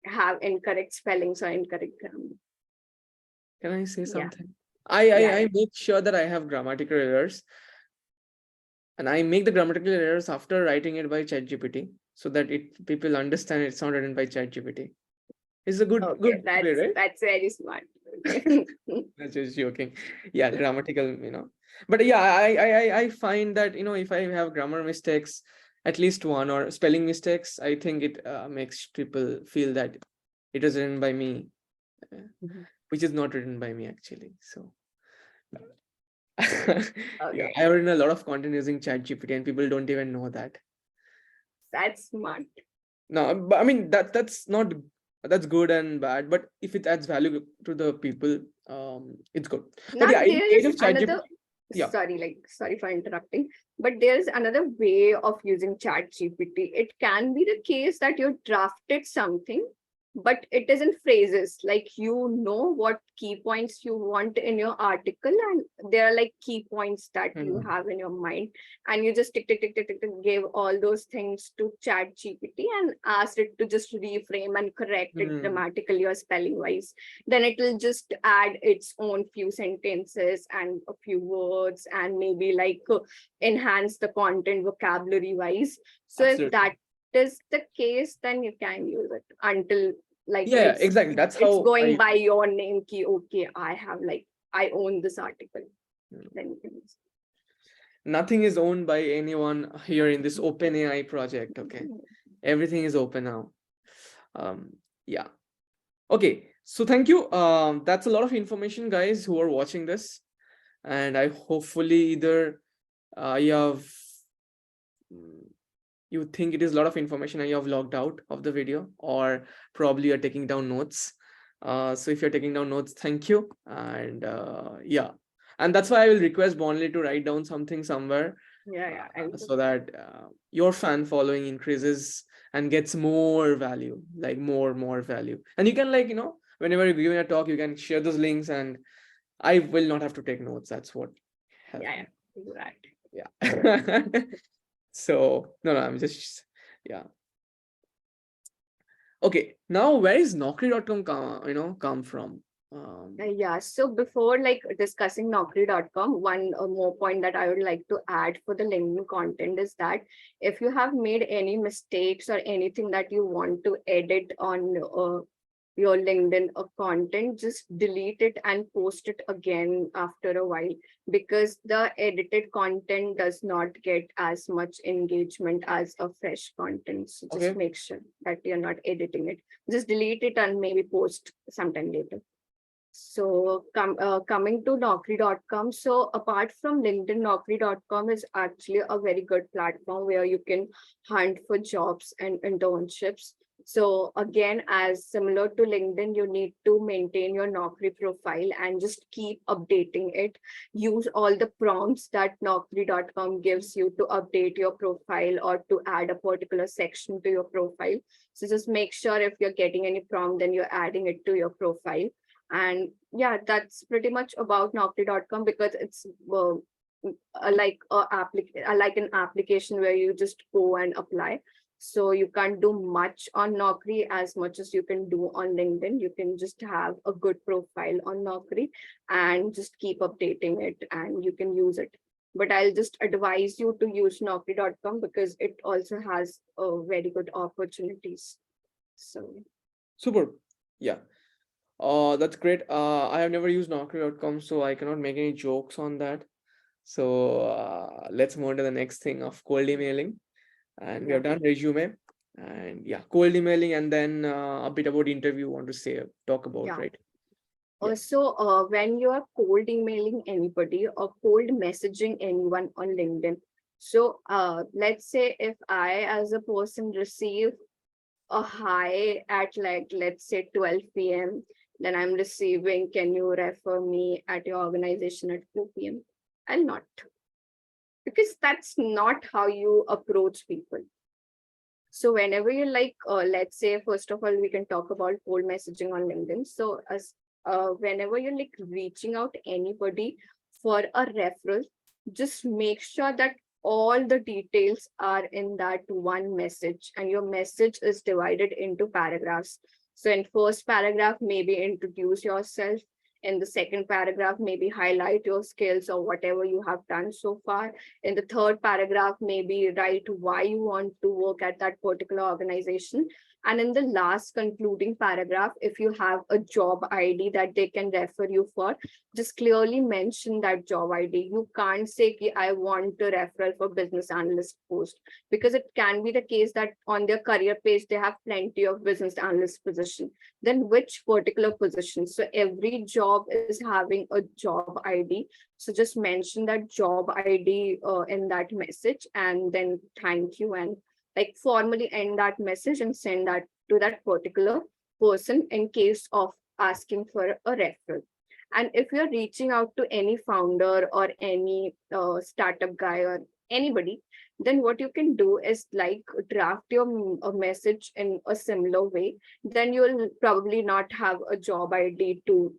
have incorrect spellings or incorrect grammar. Can I say Yeah, something? I, yeah, I yeah. I make sure that I have grammatical errors, and I make the grammatical errors after writing it by ChatGPT, so that it people understand it's not written by ChatGPT. It's a good Okay, way, right? that's very smart. Okay. That's just joking. Yeah, grammatical. But yeah, I find that, if I have grammar mistakes, at least one, or spelling mistakes, I think it makes people feel that it was written by me, uh, which is not written by me actually. So yeah, Okay, I have written a lot of content using ChatGPT, and people don't even know that. that's smart. No, but I mean that's not that's good and bad, but if it adds value to the people, it's good. But Now yeah, in there case is of ChatGPT, another, yeah. sorry for interrupting, but there's another way of using Chat GPT. It can be the case that you drafted something but it is in phrases. Like, you know what key points you want in your article, and there are like key points that you Mhm. have in your mind, and you just tick tick tick tick tick, tick give all those things to chat gpt and ask it to just reframe and correct it Hmm. grammatically or spelling wise. Then it will just add its own few sentences and a few words, and maybe like enhance the content vocabulary wise. So if Absolutely. that is the case, then you can use it until like Yeah, exactly. That's it's how going I. by your name key. Okay, I have like, I own this article. Then you can use Nothing is owned by anyone here in this OpenAI project. Okay, it. everything is open now. Yeah. Okay. So thank you. That's a lot of information, guys, who are watching this, and I hopefully either you have mm, you think it is a lot of information and you have logged out of the video, or probably you're taking down notes. So if you're taking down notes, thank you. And yeah, and that's why I will request Bonley to write down something somewhere, Yeah, I will. so that your fan following increases and gets more value, like more value. And you can, like, whenever you're giving a talk, you can share those links, and I will not have to take notes. That's what help Yeah, me. you're right. Yeah. So no, I'm just, yeah. Okay, now where is Naukri.com come from? Yeah, so before like discussing Naukri.com, one more point that I would like to add for the LinkedIn content is that if you have made any mistakes or anything that you want to edit on your LinkedIn content, just delete it and post it again after a while, because the edited content does not get as much engagement as a fresh content. So just Okay. make sure that you're not editing it. Just delete it and maybe post sometime later. So coming to Naukri.com. So apart from LinkedIn, Naukri.com is actually a very good platform where you can hunt for jobs and internships. So again, as similar to LinkedIn, you need to maintain your Naukri profile and just keep updating it. Use all the prompts that Naukri.com gives you to update your profile or to add a particular section to your profile. So just make sure if you're getting any prompt, then you're adding it to your profile. And yeah, that's pretty much about Naukri.com, because it's like an application where you just go and apply. So you can't do much on Naukri as much as you can do on LinkedIn. You can just have a good profile on Naukri and just keep updating it, and you can use it. But I'll just advise you to use Naukri.com because it also has very good opportunities. So Super. Yeah. That's great. I have never used Naukri.com, so I cannot make any jokes on that. So let's move on to the next thing of cold emailing. And we yeah. have done resume, and yeah, cold emailing, and then a bit about interview. Want to say talk about, Yeah. right? Yeah. When you are cold emailing anybody or cold messaging anyone on LinkedIn, let's say if I, as a person, receive a hi at like, let's say 12 p.m., then I'm receiving, can you refer me at your organization at 2 p.m.? I'll not, because that's not how you approach people. So whenever you like, let's say, first of all, we can talk about cold messaging on LinkedIn. So as whenever you're like reaching out anybody for a referral, just make sure that all the details are in that one message, and your message is divided into paragraphs. So in first paragraph, maybe introduce yourself. In the second paragraph, maybe highlight your skills or whatever you have done so far. In the third paragraph, maybe write why you want to work at that particular organization. And in the last concluding paragraph, if you have a job ID that they can refer you for, just clearly mention that job ID. You can't say ki, I want a referral for business analyst post, because it can be the case that on their career page they have plenty of business analyst position. Then which particular position? So every job is having a job ID. So just mention that job ID in that message, and then thank you, and like formally end that message and send that to that particular person in case of asking for a referral. And if you're reaching out to any founder or any startup guy or anybody, then what you can do is like draft your a message in a similar way. Then you'll probably not have a job ID to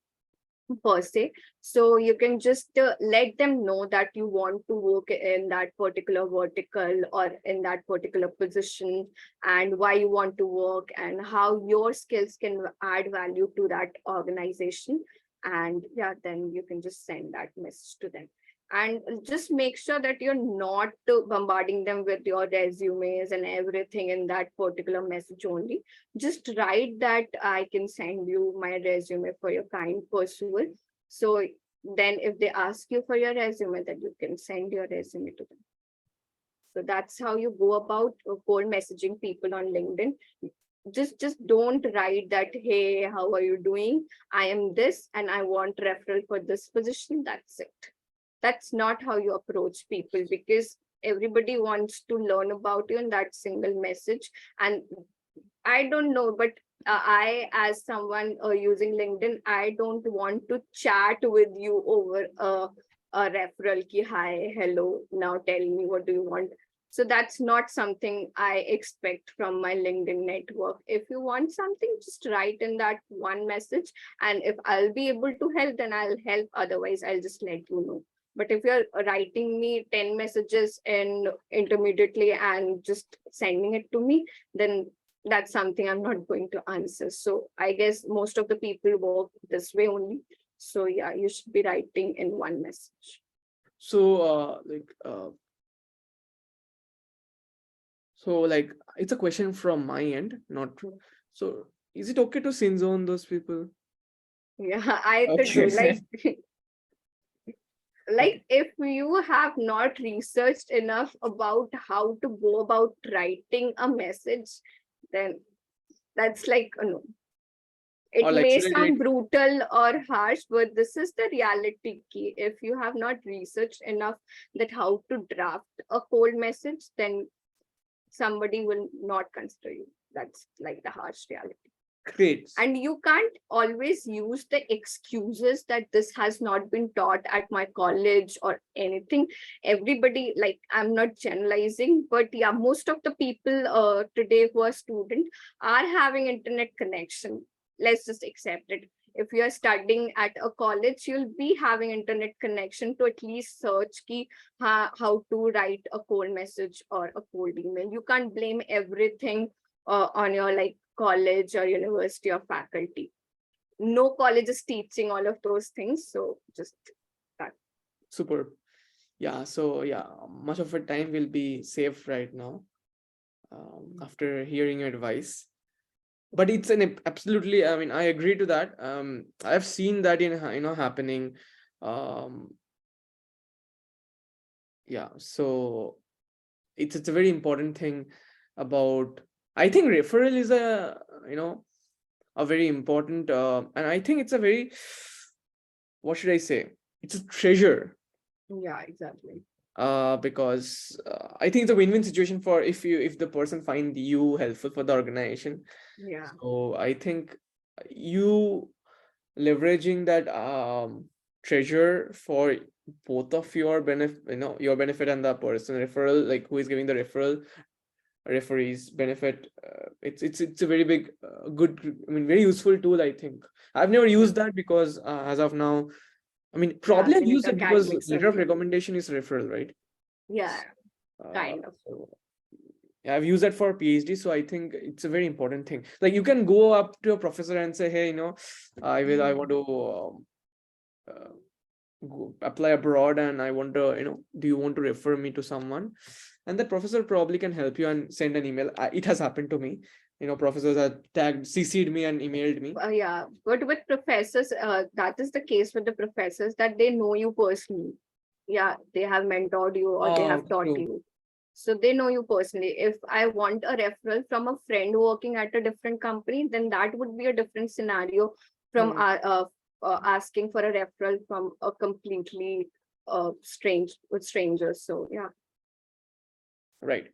per se. So you can just let them know that you want to work in that particular vertical or in that particular position, and why you want to work and how your skills can add value to that organization. And yeah, then you can just send that message to them. And just make sure that you're not bombarding them with your resumes and everything in that particular message only. Just write that I can send you my resume for your kind pursuit. So then if they ask you for your resume, then you can send your resume to them. So that's how you go about cold messaging people on LinkedIn. Just don't write that, hey, how are you doing? I am this and I want referral for this position. That's it. That's not how you approach people, because everybody wants to learn about you in that single message. And I don't know, but I, as someone using LinkedIn, I don't want to chat with you over a referral ki, hi, hello, now tell me what do you want. So that's not something I expect from my LinkedIn network. If you want something, just write in that one message. And if I'll be able to help, then I'll help. Otherwise, I'll just let you know. But if you're writing me 10 messages and intermediately and just sending it to me, then that's something I'm not going to answer. So I guess most of the people work this way only. So yeah, you should be writing in one message. So like it's a question from my end, not so is it okay to sin zone those people? Yeah, I could do Okay. like if you have not researched enough about how to go about writing a message, then that's like a no. It Or like may should I sound write? brutal or harsh, but this is the reality key. If you have not researched enough that how to draft a cold message, then somebody will not consider you. That's like the harsh reality. Great. And you can't always use the excuses that this has not been taught at my college or anything. Everybody, like, I'm not generalizing, but yeah, most of the people today who are student are having internet connection. Let's just accept it. If you are studying at a college, you'll be having internet connection to at least search key how to write a cold message or a cold email. You can't blame everything on your like college or university or faculty. No college is teaching all of those things. So just that. Superb. Yeah, so yeah, much of our time will be saved right now after hearing your advice. But it's an absolutely, I mean, I agree to that. I've seen that in happening. Um, yeah, so it's a very important thing about. I think referral is a very important, and I think it's a very, what should I say? It's a treasure. Yeah, exactly. Because I think it's a win-win situation for if the person find you helpful for the organization. Yeah. So I think you leveraging that treasure for both of your benefit, your benefit and the person referral, like who is giving the referees benefit. It's a very big, good, I mean, very useful tool. I think I've never Yeah. used that because as of now, I mean, Yeah, probably I've in used it because academic letter of circle. recommendation is referral, right? Yeah, Uh, kind of. so yeah, I've used that for PhD, so I think it's a very important thing. Like you can go up to a professor and say, "Hey, I want to apply abroad, and I want to, do you want to refer me to someone?" And the professor probably can help you and send an email. It has happened to me. Professors have tagged, CC'd me, and emailed me. Yeah, but with professors, that is the case with the professors that they know you personally. Yeah, they have mentored you or they have Oh, taught true. you. So they know you personally. If I want a referral from a friend working at a different company, then that would be a different scenario from Hmm. asking for a referral from a completely strangers. So yeah. Right.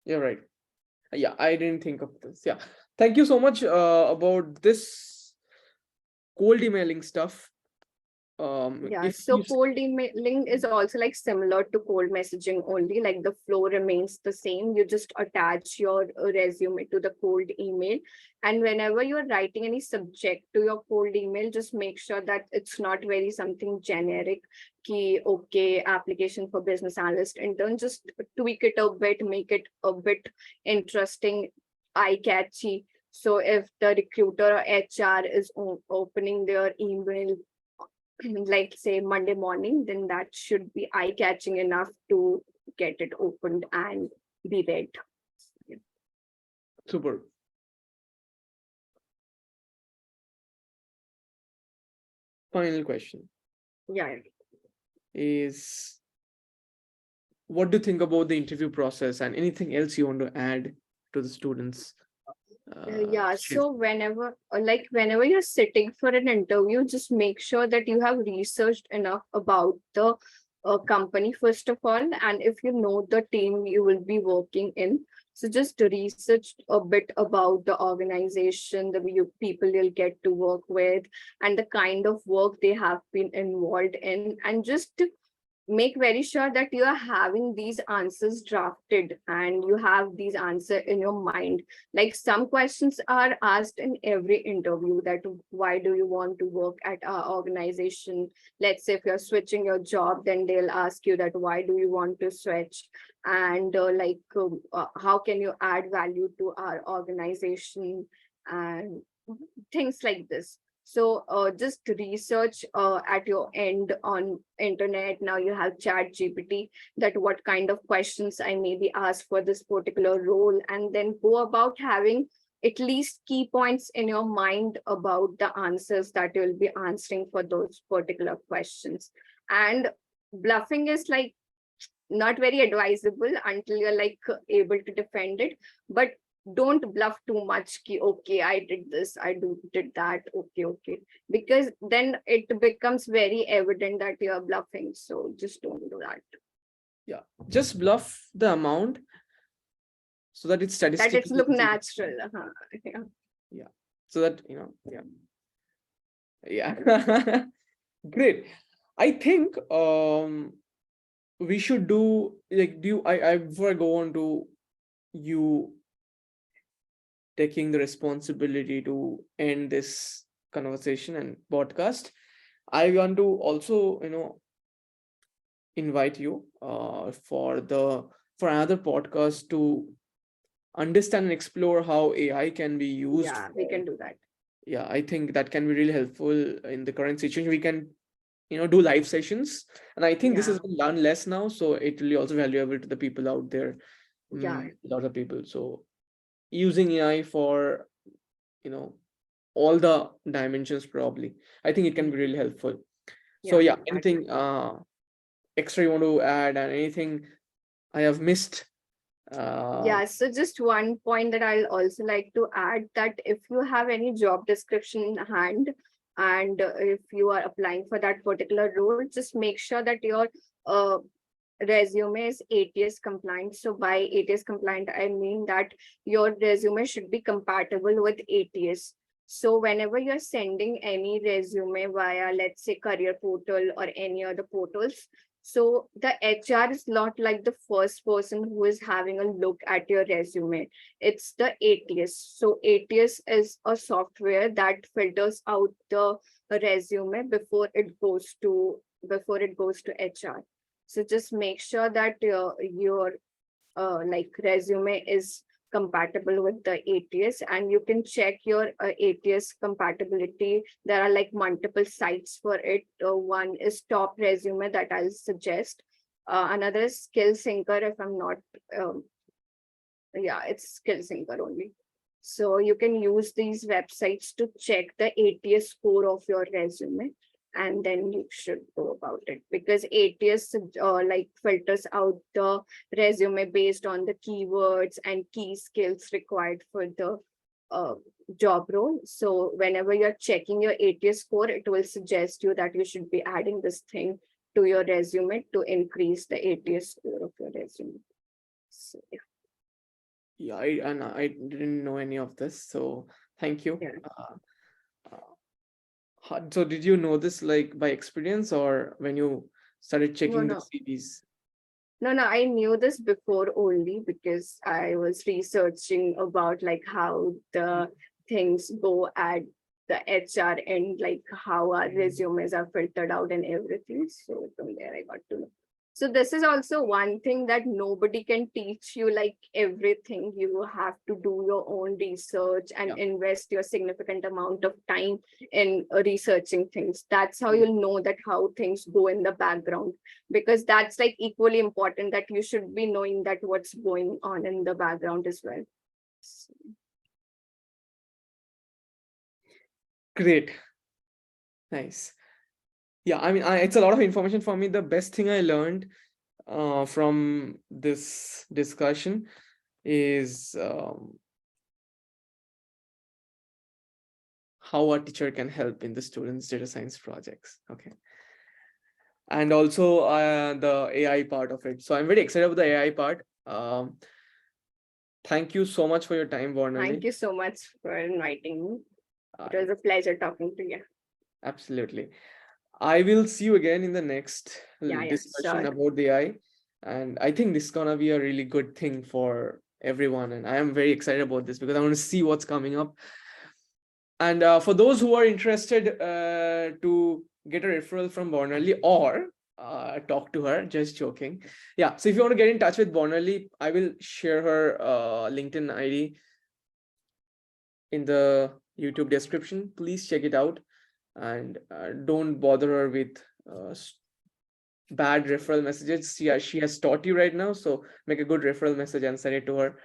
You're right. Yeah, I didn't think of this. Yeah. Thank you so much about this cold emailing stuff. Yeah, if so cold emailing is also like similar to cold messaging only, like the flow remains the same. You just attach your resume to the cold email. And whenever you're writing any subject to your cold email, just make sure that it's not very something generic. Key, okay, application for business analyst intern, just tweak it a bit, make it a bit interesting, eye catchy. So if the recruiter or HR is opening their email like say Monday morning, then that should be eye catching enough to get it opened and be read. super. Final question Yeah. is, what do you think about the interview process and anything else you want to add to the students? Yeah, Share. so whenever you're sitting for an interview, just make sure that you have researched enough about the company first of all, and if you know the team you will be working in, so just research a bit about the organization, the people you'll get to work with, and the kind of work they have been involved in, and just make very sure that you are having these answers drafted and you have these answers in your mind. Like some questions are asked in every interview, that why do you want to work at our organization? Let's say if you're switching your job, then they'll ask you that why do you want to switch, and how can you add value to our organization, and things like this. So just research at your end on internet. Now you have chat GPT, that what kind of questions I may be asked for this particular role, and then go about having at least key points in your mind about the answers that you'll be answering for those particular questions. And bluffing is like not very advisable until you're like able to defend it, but don't bluff too much. Ki, okay, I did this, did that, okay, because then it becomes very evident that you're bluffing, so just don't do that. Yeah, just bluff the amount so that it's That it's statistically look easy. natural. Yeah. Yeah, so that yeah. Great. I think we should do, like, do you, I before I go on to you taking the responsibility to end this conversation and podcast, I want to also, invite you for another podcast to understand and explore how AI can be used Yeah, we for. can do that. Yeah, I think that can be really helpful in the current situation. We can, do live sessions, and I think this has Yeah, been done less now, so it will be also valuable to the people out there. yeah, A lot of people. So using AI for, you know all the dimensions, probably, I think it can be really helpful. So yeah, yeah, that. anything extra you want to add, and anything I have missed? uh Yeah, so just one point that I'll also like to add, that if you have any job description in hand, and if you are applying for that particular role, just make sure that your uh, resume is ATS compliant. So by ATS compliant, I mean that your resume should be compatible with ATS. So whenever you're sending any resume via, let's say, career portal or any other portals, so the HR is not like the first person who is having a look at your resume. It's the ATS. So ATS is a software that filters out the resume before it goes to HR. So just make sure that your like resume is compatible with the ATS, and you can check your ATS compatibility. There are like multiple sites for it. One is Top Resume that I'll suggest. Another is Skill Syncer, if I'm not um, yeah, it's Skill Syncer only. So you can use these websites to check the ATS score of your resume, and then you should go about it, because ATS like filters out the resume based on the keywords and key skills required for the uh, job role. So whenever you're checking your ATS score, it will suggest you that you should be adding this thing to your resume to increase the ATS score of your resume. So yeah, I didn't know any of this, so thank you. yeah. uh, So did you know this like by experience or when you started No, checking the no. CVs? No, I knew this before only because I was researching about like how the things go at the HR end, like how our resumes are filtered out and everything. So from there I got to know. So this is also one thing that nobody can teach you like everything. You have to do your own research and Yeah. invest your significant amount of time in researching things. That's how Mm. you'll know that how things go in the background, because that's like equally important that you should be knowing that what's going on in the background as well. So, Great. Nice. Yeah, I mean, it's a lot of information for me. The best thing I learned from this discussion is how a teacher can help in the students' data science projects. Okay. And also the AI part of it. So I'm very excited about the AI part. Thank you so much for your time, thank Barnali. you so much for inviting me. It was I a pleasure talking to you. absolutely. I will see you again in the next Yeah, discussion sure. about the AI. And I think this is gonna be a really good thing for everyone. And I am very excited about this because I want to see what's coming up. And for those who are interested to get a referral from Barnali or talk to her, just joking. Yeah. So if you want to get in touch with Barnali, I will share her LinkedIn ID in the YouTube description. Please check it out and don't bother her with bad referral messages. She has taught you right now, so make a good referral message and send it to her.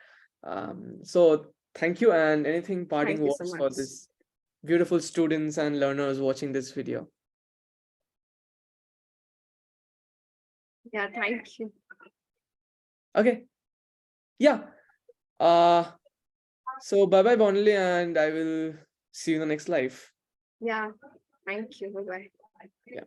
So thank you, and anything parting Thank you so words for much. this beautiful students and learners watching this video? Yeah, thank you. Okay, yeah. Uh, so bye bye, Bonley, and I will see you in the next live. Yeah, thank you. Bye bye. Yeah.